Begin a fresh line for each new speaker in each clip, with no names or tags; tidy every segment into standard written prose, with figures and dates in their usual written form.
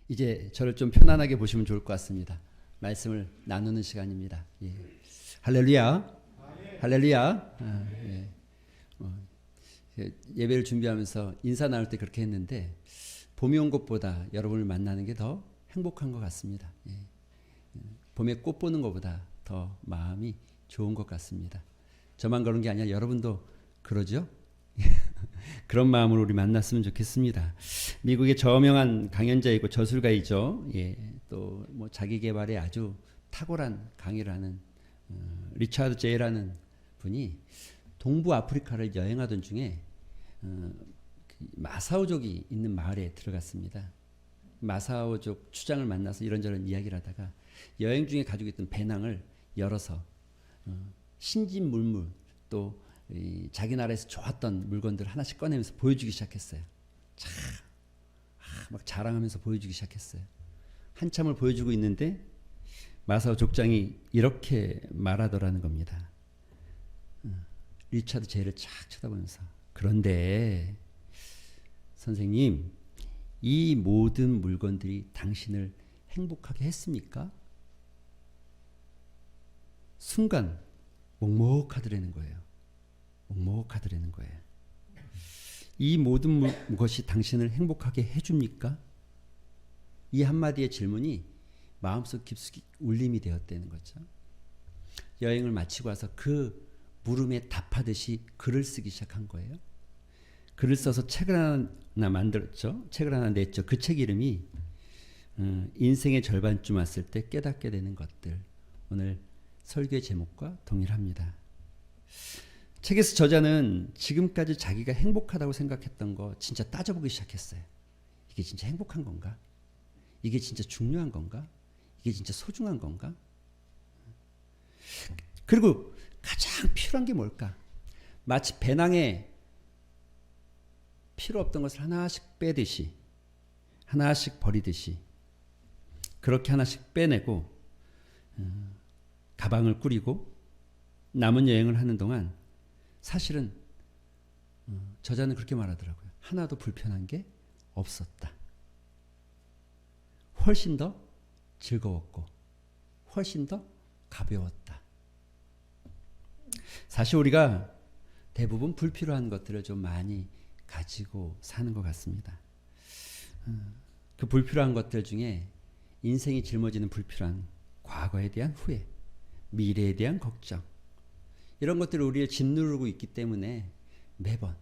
이제 저를 좀 편안하게 보시면 좋을 것 같습니다. 말씀을 나누는 시간입니다. 예. 할렐루야. 할렐루야. 예. 예배를 준비하면서 인사 나눌 때 그렇게 했는데 봄이 온 것보다 여러분을 만나는 게 더 행복한 것 같습니다. 예. 봄에 꽃 보는 것보다 더 마음이 좋은 것 같습니다. 저만 그런 게 아니라 여러분도 그러죠? 그런 마음으로 우리 만났으면 좋겠습니다. 미국의 저명한 강연자이고 저술가이죠. 예, 또 뭐 자기 개발에 아주 탁월한 강의를 하는 리차드 제이라는 분이 동부 아프리카를 여행하던 중에 마사오족이 있는 마을에 들어갔습니다. 마사오족 추장을 만나서 이런저런 이야기를 하다가 여행 중에 가지고 있던 배낭을 열어서 신진물물 또 자기 나라에서 좋았던 물건들 하나씩 꺼내면서 보여주기 시작했어요. 막 자랑하면서 보여주기 시작했어요. 한참을 보여주고 있는데 마사오 족장이 이렇게 말하더라는 겁니다. 리차드 제이를 쫙 쳐다보면서, 그런데 선생님, 이 모든 물건들이 당신을 행복하게 했습니까? 순간 먹먹하더라는 거예요. 먹먹하더라는 거예요. 이 모든 것이 당신을 행복하게 해줍니까? 이 한마디의 질문이 마음속 깊숙이 울림이 되었다는 거죠. 여행을 마치고 와서 그 물음에 답하듯이 글을 쓰기 시작한 거예요. 글을 써서 책을 하나 만들었죠. 책을 하나 냈죠. 그 책 이름이 인생의 절반쯤 왔을 때 깨닫게 되는 것들. 오늘 설교의 제목과 동일합니다. 책에서 저자는 지금까지 자기가 행복하다고 생각했던 거 진짜 따져보기 시작했어요. 이게 진짜 행복한 건가? 이게 진짜 중요한 건가? 이게 진짜 소중한 건가? 그리고 가장 필요한 게 뭘까? 마치 배낭에 필요 없던 것을 하나씩 빼듯이, 하나씩 버리듯이 그렇게 하나씩 빼내고 가방을 꾸리고 남은 여행을 하는 동안 사실은 저자는 그렇게 말하더라고요. 하나도 불편한 게 없었다. 훨씬 더 즐거웠고 훨씬 더 가벼웠다. 사실 우리가 대부분 불필요한 것들을 좀 많이 가지고 사는 것 같습니다. 그 불필요한 것들 중에 인생이 짊어지는 불필요한 과거에 대한 후회, 미래에 대한 걱정, 이런 것들을 우리를 짓누르고 있기 때문에 매번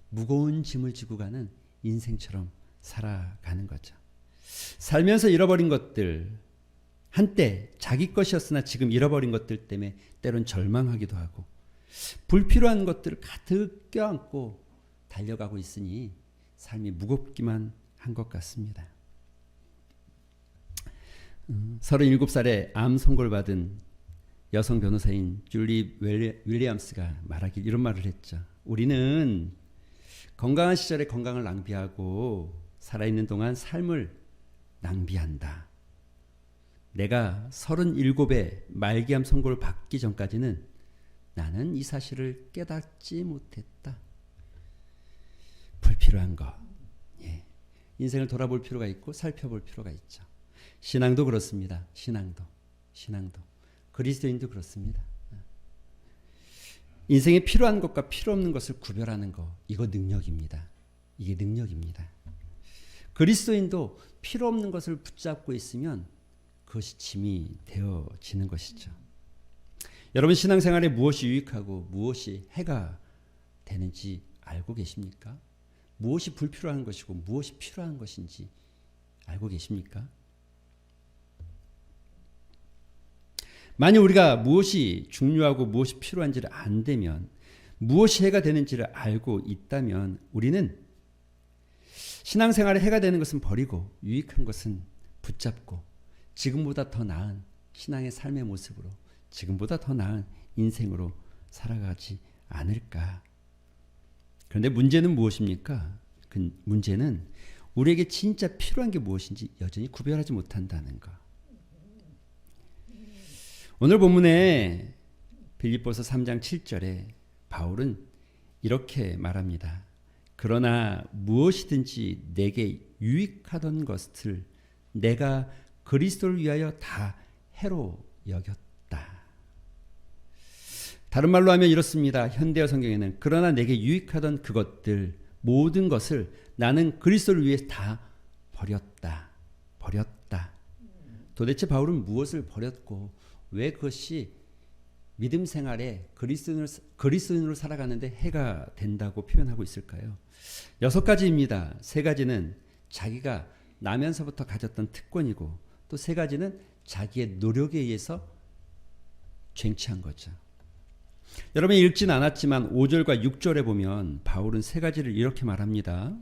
무거운 짐을 지고 가는 인생처럼 살아가는 거죠. 살면서 잃어버린 것들, 한때 자기 것이었으나 지금 잃어버린 것들 때문에 때론 절망하기도 하고 불필요한 것들을 가득 껴안고 달려가고 있으니 삶이 무겁기만 한 것 같습니다. 37살에 암 선고를 받은 여성 변호사인 줄리 윌리엄스가 말하길 이런 말을 했죠. 우리는 건강한 시절에 건강을 낭비하고 살아있는 동안 삶을 낭비한다. 내가 37의 말기암 선고를 받기 전까지는 나는 이 사실을 깨닫지 못했다. 불필요한 것. 예. 인생을 돌아볼 필요가 있고 살펴볼 필요가 있죠. 신앙도 그렇습니다. 신앙도. 그리스도인도 그렇습니다. 인생에 필요한 것과 필요 없는 것을 구별하는 것, 이거 능력입니다. 이게 능력입니다. 그리스도인도 필요 없는 것을 붙잡고 있으면 그것이 짐이 되어지는 것이죠. 여러분 신앙생활에 무엇이 유익하고 무엇이 해가 되는지 알고 계십니까? 무엇이 불필요한 것이고 무엇이 필요한 것인지 알고 계십니까? 만약 우리가 무엇이 중요하고 무엇이 필요한지를 안다면, 무엇이 해가 되는지를 알고 있다면 우리는 신앙생활에 해가 되는 것은 버리고 유익한 것은 붙잡고 지금보다 더 나은 신앙의 삶의 모습으로, 지금보다 더 나은 인생으로 살아가지 않을까. 그런데 문제는 무엇입니까? 그 문제는 우리에게 진짜 필요한 게 무엇인지 여전히 구별하지 못한다는 것. 오늘 본문에 빌립보서 3장 7절에 바울은 이렇게 말합니다. 그러나 무엇이든지 내게 유익하던 것을 내가 그리스도를 위하여 다 해로 여겼다. 다른 말로 하면 이렇습니다. 현대어 성경에는 그러나 내게 유익하던 그것들 모든 것을 나는 그리스도를 위해 다 버렸다. 버렸다. 도대체 바울은 무엇을 버렸고 왜 그것이 믿음 생활에 그리스도인으로 살아가는데 해가 된다고 표현하고 있을까요? 6가지입니다. 3가지는 자기가 나면서부터 가졌던 특권이고 또 3가지는 자기의 노력에 의해서 쟁취한 거죠. 여러분이 읽진 않았지만 5절과 6절에 보면 바울은 3가지를 이렇게 말합니다.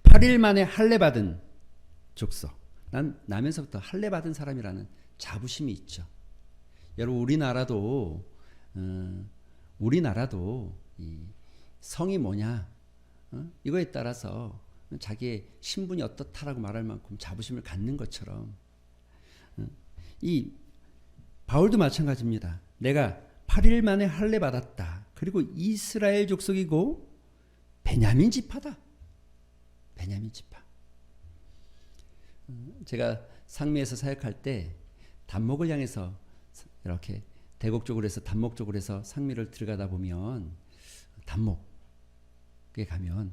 8일 만에 할례 받은 족속. 난 나면서부터 할례 받은 사람이라는 자부심이 있죠. 여러분 우리나라도 이 성이 뭐냐 이거에 따라서 자기의 신분이 어떻다라고 말할 만큼 자부심을 갖는 것처럼 이 바울도 마찬가지입니다. 내가 8일 만에 할례 받았다. 그리고 이스라엘 족속이고 베냐민 지파다. 베냐민 지파. 제가 상미에서 사역할 때 단목을 향해서 이렇게 대곡 쪽으로 해서 단목 쪽으로 해서 상미를 들어가다 보면 단목에 가면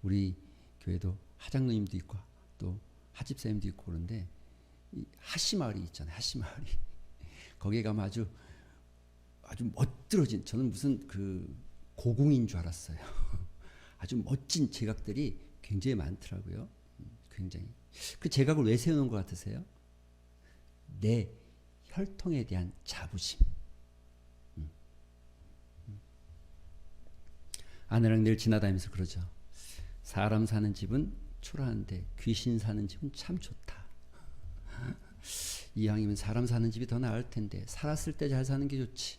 우리 교회도 하장로님도 있고 또 하집사님도 있고 그런데 이 하시마을이 있잖아요. 하시마을이 거기에 가면 아주 멋들어진, 저는 무슨 그 고궁인 줄 알았어요. 아주 멋진 제각들이 굉장히 많더라고요. 굉장히. 그 제각을 왜 세우는 것 같으세요? 내 혈통에 대한 자부심. 아내랑 늘 지나다니면서 그러죠. 사람 사는 집은 초라한데 귀신 사는 집은 참 좋다. 이왕이면 사람 사는 집이 더 나을 텐데 살았을 때 잘 사는 게 좋지.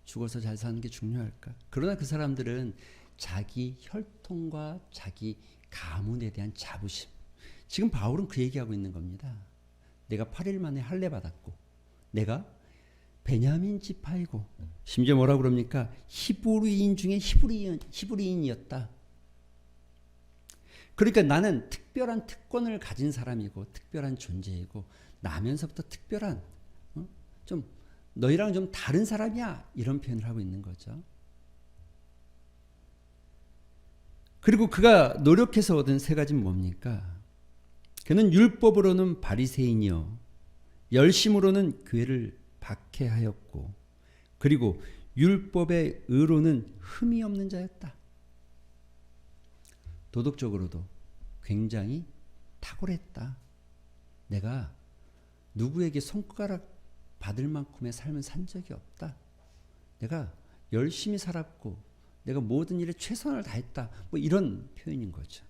죽어서 잘 사는 게 중요할까? 그러나 그 사람들은 자기 혈통과 자기 가문에 대한 자부심. 지금 바울은 그 얘기하고 있는 겁니다. 내가 8일 만에 할례 받았고 내가 베냐민 지파이고 심지어 뭐라고 그럽니까? 히브리인 중에 히브리인이었다. 그러니까 나는 특별한 특권을 가진 사람이고 특별한 존재이고 나면서부터 특별한 좀 너희랑 좀 다른 사람이야 이런 표현을 하고 있는 거죠. 그리고 그가 노력해서 얻은 3가지는 뭡니까? 그는 율법으로는 바리새인이요 열심으로는 교회를 박해하였고 그리고 율법의 의로는 흠이 없는 자였다. 도덕적으로도 굉장히 탁월했다. 내가 누구에게 손가락 받을 만큼의 삶을 산 적이 없다. 내가 열심히 살았고 내가 모든 일에 최선을 다했다. 뭐 이런 표현인 거죠.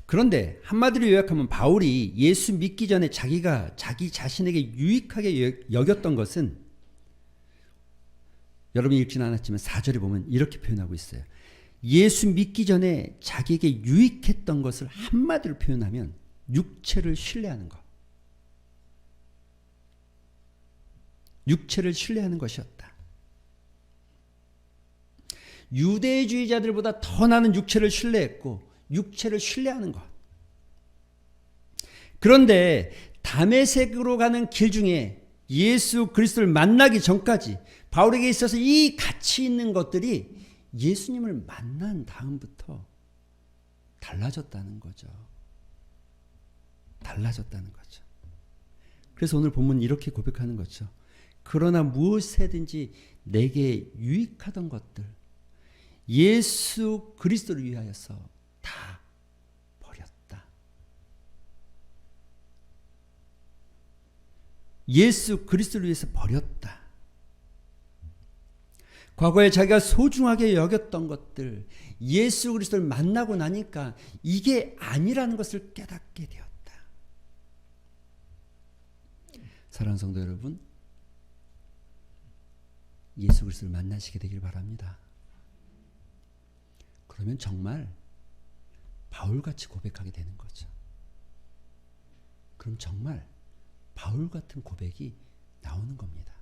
그런데 한마디로 요약하면 바울이 예수 믿기 전에 자기가 자기 자신에게 유익하게 여겼던 것은 여러분이 읽지는 않았지만 4절에 보면 이렇게 표현하고 있어요. 예수 믿기 전에 자기에게 유익했던 것을 한마디로 표현하면 육체를 신뢰하는 것. 육체를 신뢰하는 것이었다. 유대주의자들보다 더 나는 육체를 신뢰했고 육체를 신뢰하는 것. 그런데 다메섹으로 가는 길 중에 예수 그리스도를 만나기 전까지 바울에게 있어서 이 가치 있는 것들이 예수님을 만난 다음부터 달라졌다는 거죠. 달라졌다는 거죠. 그래서 오늘 본문 이렇게 고백하는 거죠. 그러나 무엇이든지 내게 유익하던 것들 예수 그리스도를 위하여서 다 버렸다. 예수 그리스도를 위해서 버렸다. 과거에 자기가 소중하게 여겼던 것들 예수 그리스도를 만나고 나니까 이게 아니라는 것을 깨닫게 되었다. 사랑하는 성도 여러분, 예수 그리스도를 만나시게 되길 바랍니다. 그러면 정말 바울같이 고백하게 되는 거죠. 그럼 정말 바울 같은 고백이 나오는 겁니다.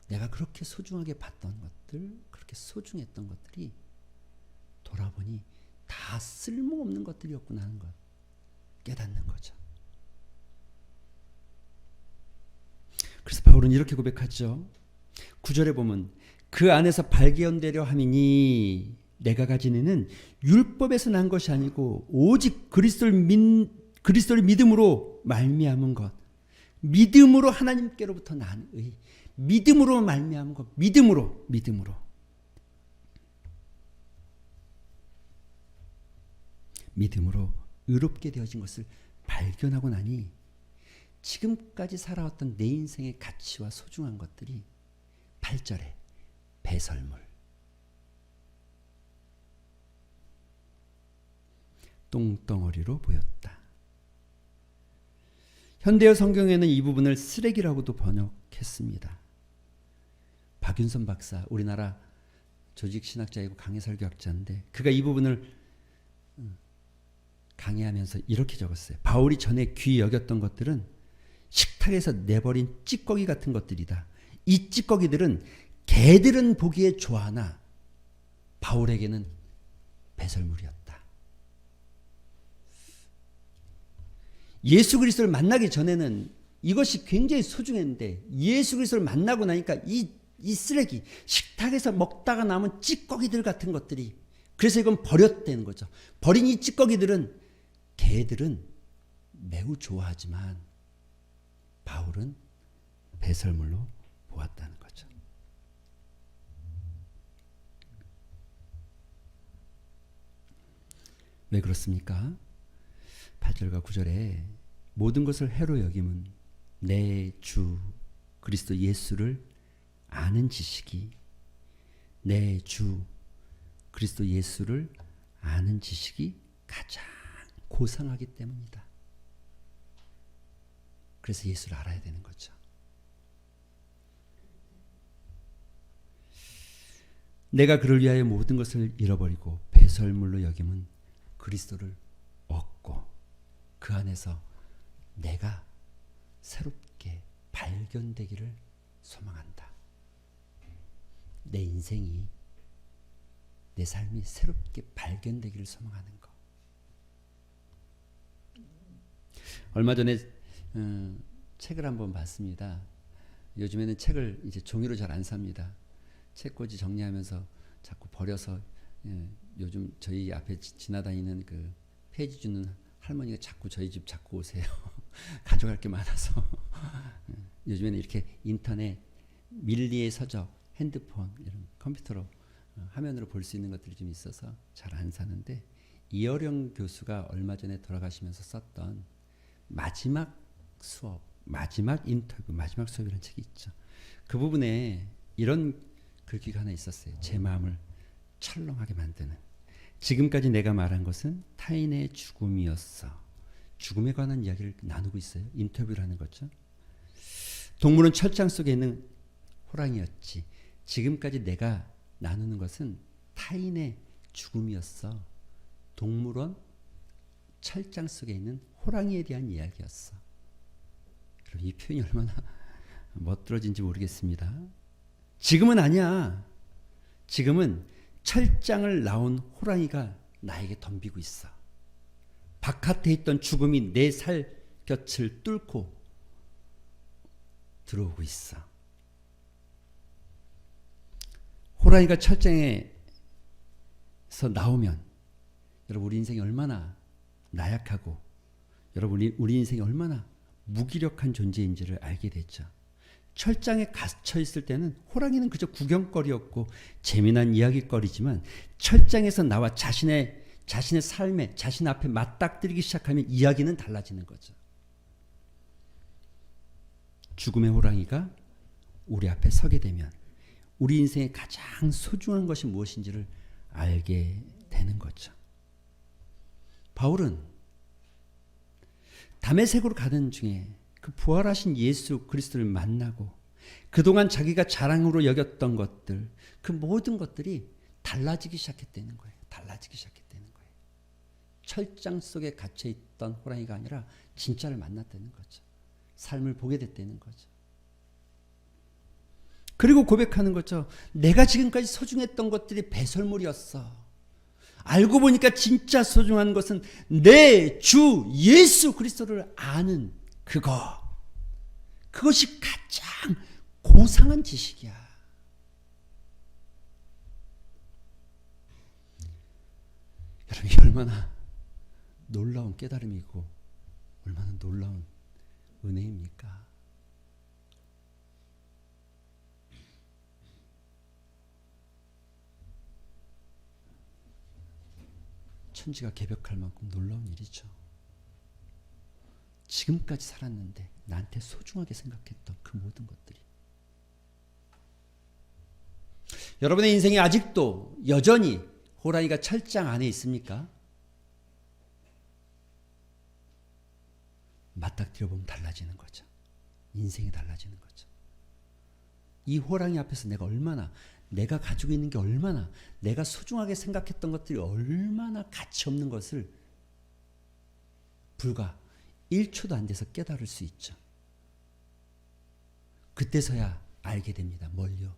내가 그렇게 소중하게 봤던 것들, 그렇게 소중했던 것들이 돌아보니 다 쓸모없는 것들이었구나 하는 것 깨닫는 거죠. 그래서 바울은 이렇게 고백하죠. 9절에 보면 그 안에서 발견되려 함이니 내가 가진 의는 율법에서 난 것이 아니고 오직 그리스도를 믿음으로 말미암은 것. 믿음으로 하나님께로부터 난 의. 믿음으로 말미암은 것. 믿음으로. 믿음으로 의롭게 되어진 것을 발견하고 나니 지금까지 살아왔던 내 인생의 가치와 소중한 것들이 8절에 배설물, 똥덩어리로 보였다. 현대어 성경에는 이 부분을 쓰레기라고도 번역했습니다. 박윤선 박사, 우리나라 조직신학자이고 강해설교학자인데 그가 이 부분을 강의하면서 이렇게 적었어요. 바울이 전에 귀히 여겼던 것들은 식탁에서 내버린 찌꺼기 같은 것들이다. 이 찌꺼기들은 개들은 보기에 좋아하나 바울에게는 배설물이었다. 예수 그리스도를 만나기 전에는 이것이 굉장히 소중했는데 예수 그리스도를 만나고 나니까 이 쓰레기, 식탁에서 먹다가 남은 찌꺼기들 같은 것들이, 그래서 이건 버렸다는 거죠. 버린 이 찌꺼기들은 개들은 매우 좋아하지만 바울은 배설물로 보았다는 거죠. 왜 그렇습니까? 8절과 9절에 모든 것을 해로 여김은 내 주 그리스도 예수를 아는 지식이, 내 주 그리스도 예수를 아는 지식이 가장 고상하기 때문이다. 그래서 예수를 알아야 되는 거죠. 내가 그를 위하여 모든 것을 잃어버리고 배설물로 여김은 그리스도를 얻고 그 안에서 내가 새롭게 발견되기를 소망한다. 내 인생이, 내 삶이 새롭게 발견되기를 소망하는 것. 얼마 전에 책을 한번 봤습니다. 요즘에는 책을 이제 종이로 잘 안 삽니다. 책꽂이 정리하면서 자꾸 버려서, 요즘 저희 앞에 지나다니는 그 폐지 주는 할머니가 자꾸 저희 집 자꾸 오세요. 가져갈 게 많아서. 요즘에는 이렇게 인터넷, 밀리의 서적, 핸드폰, 이런 컴퓨터로 화면으로 볼 수 있는 것들이 좀 있어서 잘 안 사는데, 이어령 교수가 얼마 전에 돌아가시면서 썼던 마지막 수업, 마지막 인터뷰, 마지막 수업이라는 책이 있죠. 그 부분에 이런 글귀가 하나 있었어요. 제 마음을 철렁하게 만드는. 지금까지 내가 말한 것은 타인의 죽음이었어. 죽음에 관한 이야기를 나누고 있어요. 인터뷰를 하는 거죠. 동물은 철장 속에 있는 호랑이였지. 지금까지 내가 나누는 것은 타인의 죽음이었어. 동물원 철장 속에 있는 호랑이에 대한 이야기였어. 이 표현이 얼마나 멋들어진지 모르겠습니다. 지금은 아니야. 지금은 철장을 나온 호랑이가 나에게 덤비고 있어. 바깥에 있던 죽음이 내 살 곁을 뚫고 들어오고 있어. 호랑이가 철장에서 나오면 여러분, 우리 인생이 얼마나 나약하고 여러분 우리 인생이 얼마나 무기력한 존재인지를 알게 됐죠. 철장에 갇혀 있을 때는 호랑이는 그저 구경거리였고 재미난 이야기거리지만, 철장에서 나와 자신의 삶에, 자신 앞에 맞닥뜨리기 시작하면 이야기는 달라지는 거죠. 죽음의 호랑이가 우리 앞에 서게 되면 우리 인생의 가장 소중한 것이 무엇인지를 알게 되는 거죠. 바울은 다메섹으로 가던 중에 그 부활하신 예수 그리스도를 만나고 그동안 자기가 자랑으로 여겼던 것들, 그 모든 것들이 달라지기 시작했다는 거예요. 달라지기 시작했다는 거예요. 철장 속에 갇혀있던 호랑이가 아니라 진짜를 만났다는 거죠. 삶을 보게 됐다는 거죠. 그리고 고백하는 거죠. 내가 지금까지 소중했던 것들이 배설물이었어. 알고 보니까 진짜 소중한 것은 내 주 예수 그리스도를 아는 그것이 가장 고상한 지식이야. 여러분, 이게 얼마나 놀라운 깨달음이고 얼마나 놀라운 은혜입니까? 천지가 개벽할 만큼 놀라운 일이죠. 지금까지 살았는데 나한테 소중하게 생각했던 그 모든 것들이, 여러분의 인생이 아직도 여전히 호랑이가 철장 안에 있습니까? 맞닥뜨려 보면 달라지는 거죠. 인생이 달라지는 거죠. 이 호랑이 앞에서 내가 가지고 있는 게 얼마나, 내가 소중하게 생각했던 것들이 얼마나 가치 없는 것을 불과 1초도 안 돼서 깨달을 수 있죠. 그때서야 알게 됩니다. 뭘요?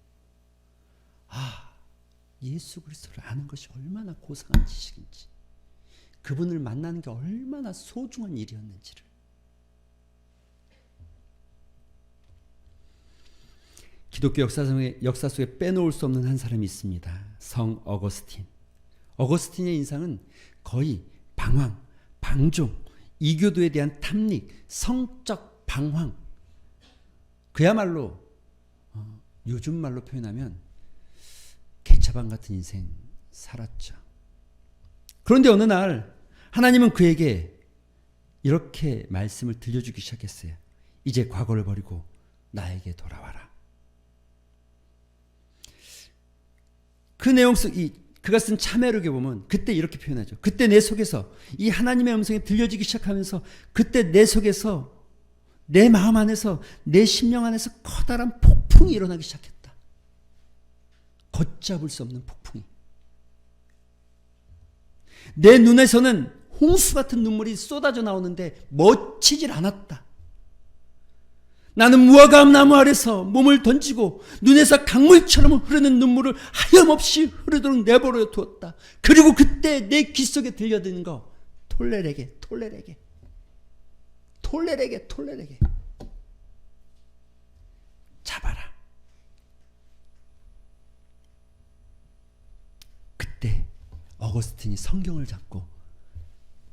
예수 그리스도를 아는 것이 얼마나 고상한 지식인지, 그분을 만나는 게 얼마나 소중한 일이었는지를. 기독교 역사 속에 빼놓을 수 없는 한 사람이 있습니다. 성 어거스틴. 어거스틴의 인상은 거의 방황, 방종, 이교도에 대한 탐닉, 성적 방황, 그야말로 요즘 말로 표현하면 개차반 같은 인생 살았죠. 그런데 어느 날 하나님은 그에게 이렇게 말씀을 들려주기 시작했어요. 이제 과거를 버리고 나에게 돌아와라. 그 내용 속 그가 쓴 참회록에 보면 그때 이렇게 표현하죠. 그때 내 속에서 이 하나님의 음성이 들려지기 시작하면서, 그때 내 속에서, 내 마음 안에서, 내 심령 안에서 커다란 폭풍이 일어나기 시작했다. 걷잡을 수 없는 폭풍이. 내 눈에서는 홍수 같은 눈물이 쏟아져 나오는데 멎히질 않았다. 나는 무화과나무 나무 아래서 몸을 던지고 눈에서 강물처럼 흐르는 눈물을 하염없이 흐르도록 내버려 두었다. 그리고 그때 내 귀 속에 들려드는 거, 톨레레게 잡아라. 그때 어거스틴이 성경을 잡고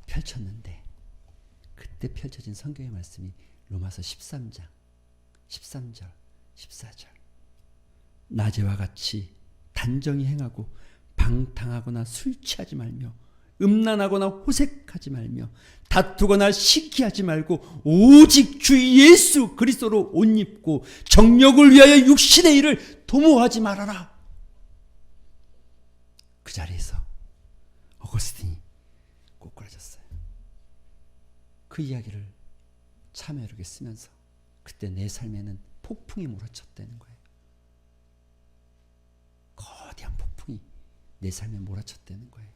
펼쳤는데, 그때 펼쳐진 성경의 말씀이 로마서 13장 13절 14절. 낮에와 같이 단정히 행하고 방탕하거나 술 취하지 말며 음란하거나 호색하지 말며 다투거나 시기하지 말고 오직 주 예수 그리스도로 옷 입고 정욕을 위하여 육신의 일을 도모하지 말아라. 그 자리에서 어거스틴이 꼬꾸라졌어요. 그 이야기를 참회록에 쓰면서 그때 내 삶에는 폭풍이 몰아쳤다는 거예요. 거대한 폭풍이 내 삶에 몰아쳤다는 거예요.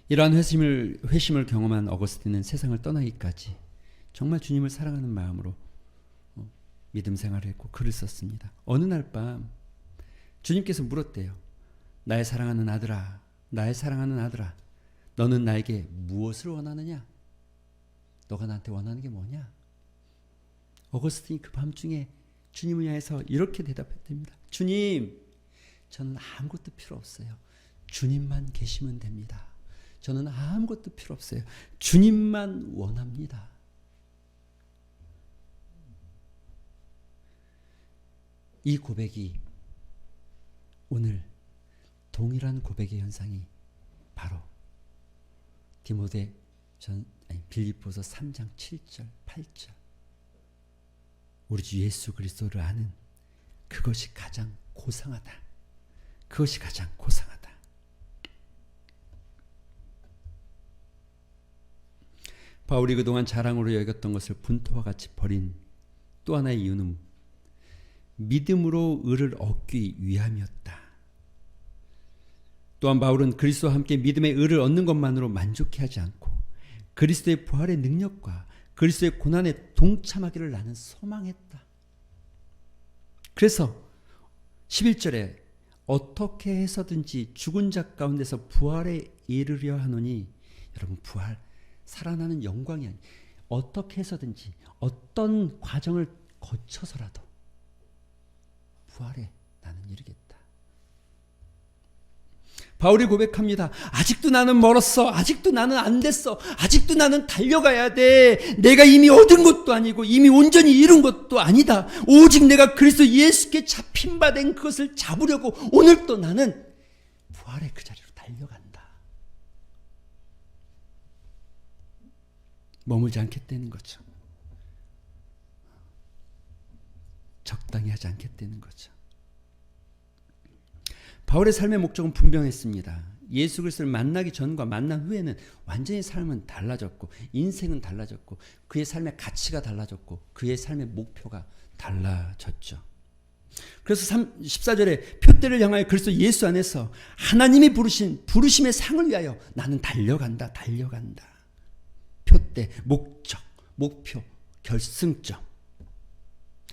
이러한 회심을 경험한 어거스틴은 세상을 떠나기까지 정말 주님을 사랑하는 마음으로 믿음 생활을 했고 글을 썼습니다. 어느 날 밤 주님께서 물었대요. 나의 사랑하는 아들아, 나의 사랑하는 아들아, 너는 나에게 무엇을 원하느냐? 너가 나한테 원하는 게 뭐냐? 어거스틴이 그 밤중에 주님을 향해서 이렇게 대답했답니다. 주님, 저는 아무것도 필요 없어요. 주님만 계시면 됩니다. 저는 아무것도 필요 없어요. 주님만 원합니다. 이 고백이 오늘 동일한 고백의 현상이 바로 빌립보서 3장 7절 8절. 우리 주 예수 그리스도를 아는 그것이 가장 고상하다. 그것이 가장 고상하다. 바울이 그동안 자랑으로 여겼던 것을 분토와 같이 버린 또 하나의 이유는 믿음으로 의를 얻기 위함이었다. 또한 바울은 그리스도와 함께 믿음의 의를 얻는 것만으로 만족해하지 않고 그리스도의 부활의 능력과 그리스도의 고난에 동참하기를 나는 소망했다. 그래서 11절에 어떻게 해서든지 죽은 자 가운데서 부활에 이르려 하노니, 여러분 부활, 살아나는 영광이 아니, 어떻게 해서든지 어떤 과정을 거쳐서라도 부활에 나는 이르겠다. 바울이 고백합니다. 아직도 나는 멀었어. 아직도 나는 안 됐어. 아직도 나는 달려가야 돼. 내가 이미 얻은 것도 아니고 이미 온전히 이룬 것도 아니다. 오직 내가 그리스도 예수께 잡힌 바 된 그것을 잡으려고 오늘 또 나는 부활의 그 자리로 달려간다. 머물지 않겠다는 거죠. 적당히 하지 않겠다는 거죠. 바울의 삶의 목적은 분명했습니다. 예수 그리스도를 만나기 전과 만난 후에는 완전히 삶은 달라졌고 인생은 달라졌고 그의 삶의 가치가 달라졌고 그의 삶의 목표가 달라졌죠. 그래서 14절에 표대를 향하여 그리스도 예수 안에서 하나님이 부르신 부르심의 상을 위하여 나는 달려간다. 표대, 목적, 목표, 결승점.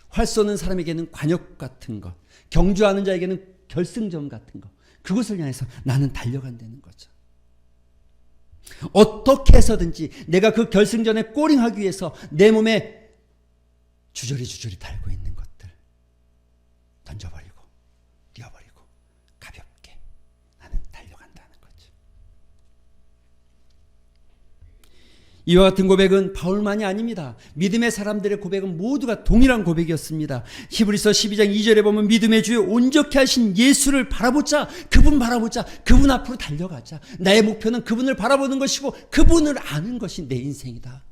활 쏘는 사람에게는 관역 같은 것, 경주하는 자에게는 결승점 같은 거, 그것을 향해서 나는 달려간다는 거죠. 어떻게 해서든지 내가 그 결승전에 꼬링하기 위해서 내 몸에 주저리 달고 있는 것들 던져버리고 띄워버리고 가볍게 나는 달려간다는 거죠. 이와 같은 고백은 바울만이 아닙니다. 믿음의 사람들의 고백은 모두가 동일한 고백이었습니다. 히브리서 12장 2절에 보면 믿음의 주요 온전케 하신 예수를 바라보자. 그분 바라보자. 그분 앞으로 달려가자. 나의 목표는 그분을 바라보는 것이고 그분을 아는 것이 내 인생이다.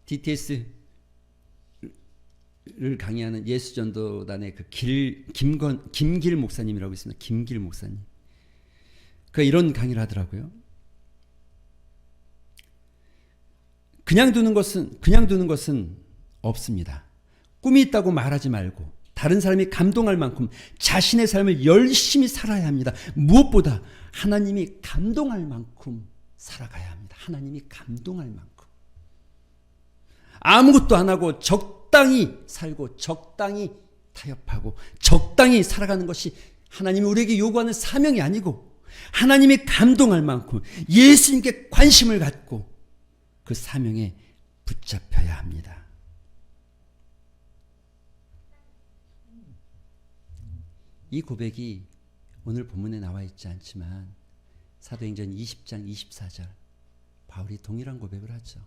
DTS를 강의하는 예수전도단의 그 김길 목사님이라고 있습니다. 김길 목사님. 그 이런 강의를 하더라고요. 그냥 두는 것은 없습니다. 꿈이 있다고 말하지 말고 다른 사람이 감동할 만큼 자신의 삶을 열심히 살아야 합니다. 무엇보다 하나님이 감동할 만큼 살아가야 합니다. 하나님이 감동할 만큼. 아무것도 안 하고 적당히 살고 적당히 타협하고 적당히 살아가는 것이 하나님이 우리에게 요구하는 사명이 아니고 하나님이 감동할 만큼 예수님께 관심을 갖고 그 사명에 붙잡혀야 합니다. 이 고백이 오늘 본문에 나와 있지 않지만 사도행전 20장 24절 바울이 동일한 고백을 하죠.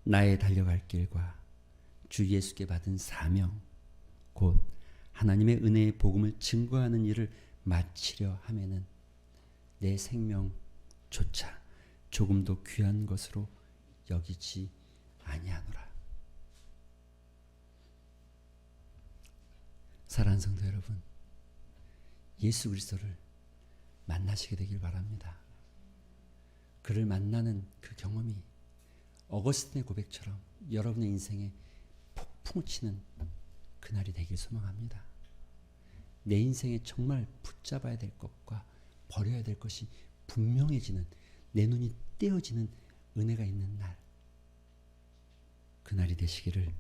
나의 달려갈 길과 주 예수께 받은 사명 곧 하나님의 은혜의 복음을 증거하는 일을 마치려 하면은 내 생명조차 조금도 귀한 것으로 여기지 아니하노라. 사랑하는 성도 여러분, 예수 그리스도를 만나시게 되길 바랍니다. 그를 만나는 그 경험이 어거스틴의 고백처럼 여러분의 인생에 폭풍을 치는 그날이 되길 소망합니다. 내 인생에 정말 붙잡아야 될 것과 버려야 될 것이 분명해지는, 내 눈이 떼어지는 은혜가 있는 날, 그날이 되시기를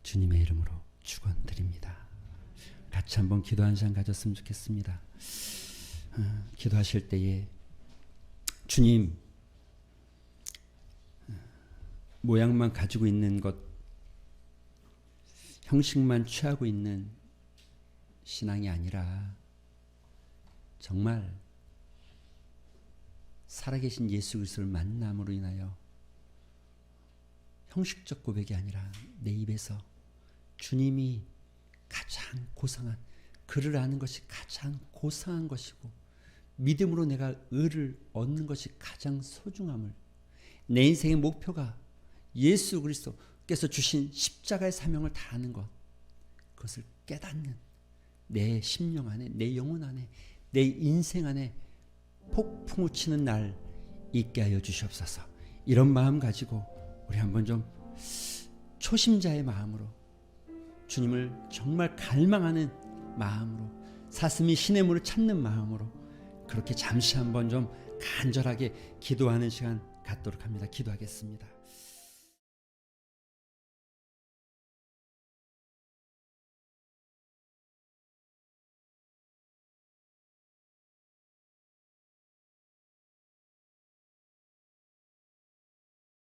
주님의 이름으로 축원드립니다. 같이 한번 기도 한 시간 가졌으면 좋겠습니다. 기도하실 때에 주님, 모양만 가지고 있는 것, 형식만 취하고 있는 신앙이 아니라 정말 살아계신 예수 그리스도를 만남으로 인하여 형식적 고백이 아니라 내 입에서 주님이 가장 고상한, 그를 아는 것이 가장 고상한 것이고 믿음으로 내가 의를 얻는 것이 가장 소중함을, 내 인생의 목표가 예수 그리스도께서 주신 십자가의 사명을 다하는 것, 그것을 깨닫는 내 심령 안에, 내 영혼 안에, 내 인생 안에 폭풍우 치는 날 있게 하여 주시옵소서. 이런 마음 가지고 우리 한번 좀 초심자의 마음으로, 주님을 정말 갈망하는 마음으로, 사슴이 시냇물을 찾는 마음으로 그렇게 잠시 한번 좀 간절하게 기도하는 시간 갖도록 합니다. 기도하겠습니다.